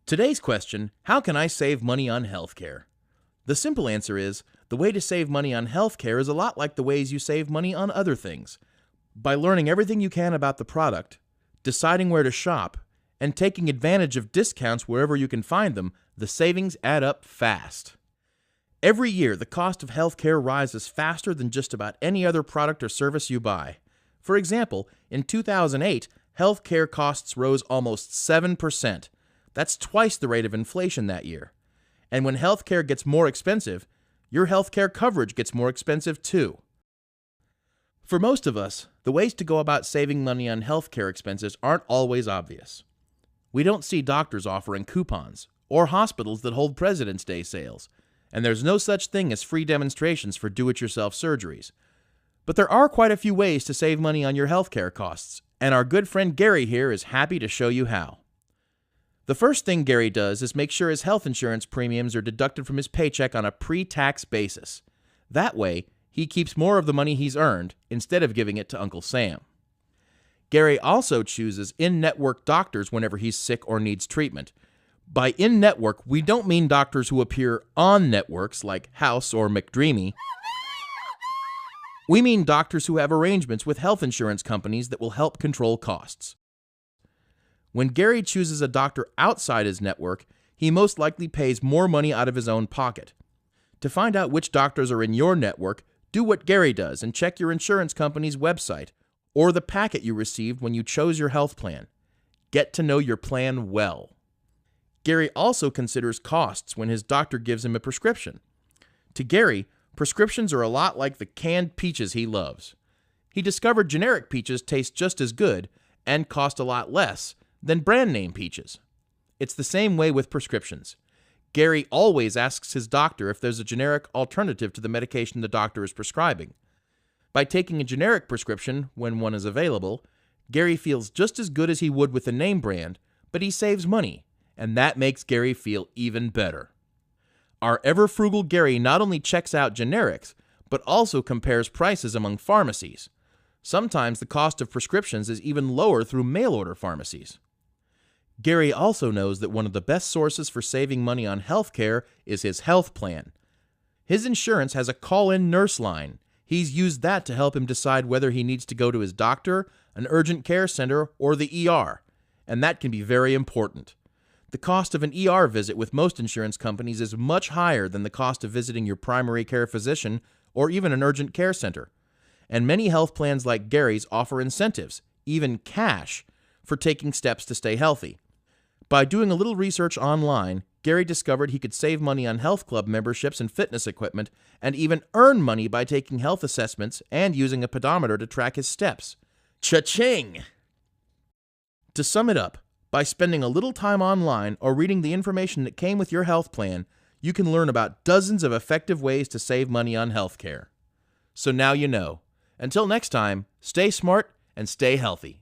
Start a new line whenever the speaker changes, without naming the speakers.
Today's question, how can I save money on healthcare? The simple answer is, the way to save money on healthcare is a lot like the ways you save money on other things. By learning everything you can about the product, deciding where to shop, and taking advantage of discounts wherever you can find them, the savings add up fast. Every year, the cost of healthcare rises faster than just about any other product or service you buy. For example, in 2008, healthcare costs rose almost 7%. That's twice the rate of inflation that year. And when healthcare gets more expensive, your healthcare coverage gets more expensive too. For most of us, the ways to go about saving money on healthcare expenses aren't always obvious. We don't see doctors offering coupons or hospitals that hold President's Day sales, and there's no such thing as free demonstrations for do-it-yourself surgeries. But there are quite a few ways to save money on your healthcare costs, and our good friend Gary here is happy to show you how. The first thing Gary does is make sure his health insurance premiums are deducted from his paycheck on a pre-tax basis. That way, he keeps more of the money he's earned instead of giving it to Uncle Sam. Gary also chooses in-network doctors whenever he's sick or needs treatment. By in-network, we don't mean doctors who appear on networks like House or McDreamy. We mean doctors who have arrangements with health insurance companies that will help control costs. When Gary chooses a doctor outside his network, he most likely pays more money out of his own pocket. To find out which doctors are in your network, do what Gary does and check your insurance company's website or the packet you received when you chose your health plan. Get to know your plan well. Gary also considers costs when his doctor gives him a prescription. To Gary, prescriptions are a lot like the canned peaches he loves. He discovered generic peaches taste just as good and cost a lot less than brand name peaches. It's the same way with prescriptions. Gary always asks his doctor if there's a generic alternative to the medication the doctor is prescribing. By taking a generic prescription when one is available, Gary feels just as good as he would with a name brand, but he saves money, and that makes Gary feel even better. Our ever-frugal Gary not only checks out generics, but also compares prices among pharmacies. Sometimes the cost of prescriptions is even lower through mail-order pharmacies. Gary also knows that one of the best sources for saving money on healthcare is his health plan. His insurance has a call-in nurse line. He's used that to help him decide whether he needs to go to his doctor, an urgent care center, or the ER, and that can be very important. The cost of an ER visit with most insurance companies is much higher than the cost of visiting your primary care physician or even an urgent care center. And many health plans like Gary's offer incentives, even cash, for taking steps to stay healthy. By doing a little research online, Gary discovered he could save money on health club memberships and fitness equipment, and even earn money by taking health assessments and using a pedometer to track his steps. Cha-ching! To sum it up, by spending a little time online or reading the information that came with your health plan, you can learn about dozens of effective ways to save money on healthcare. So now you know. Until next time, stay smart and stay healthy.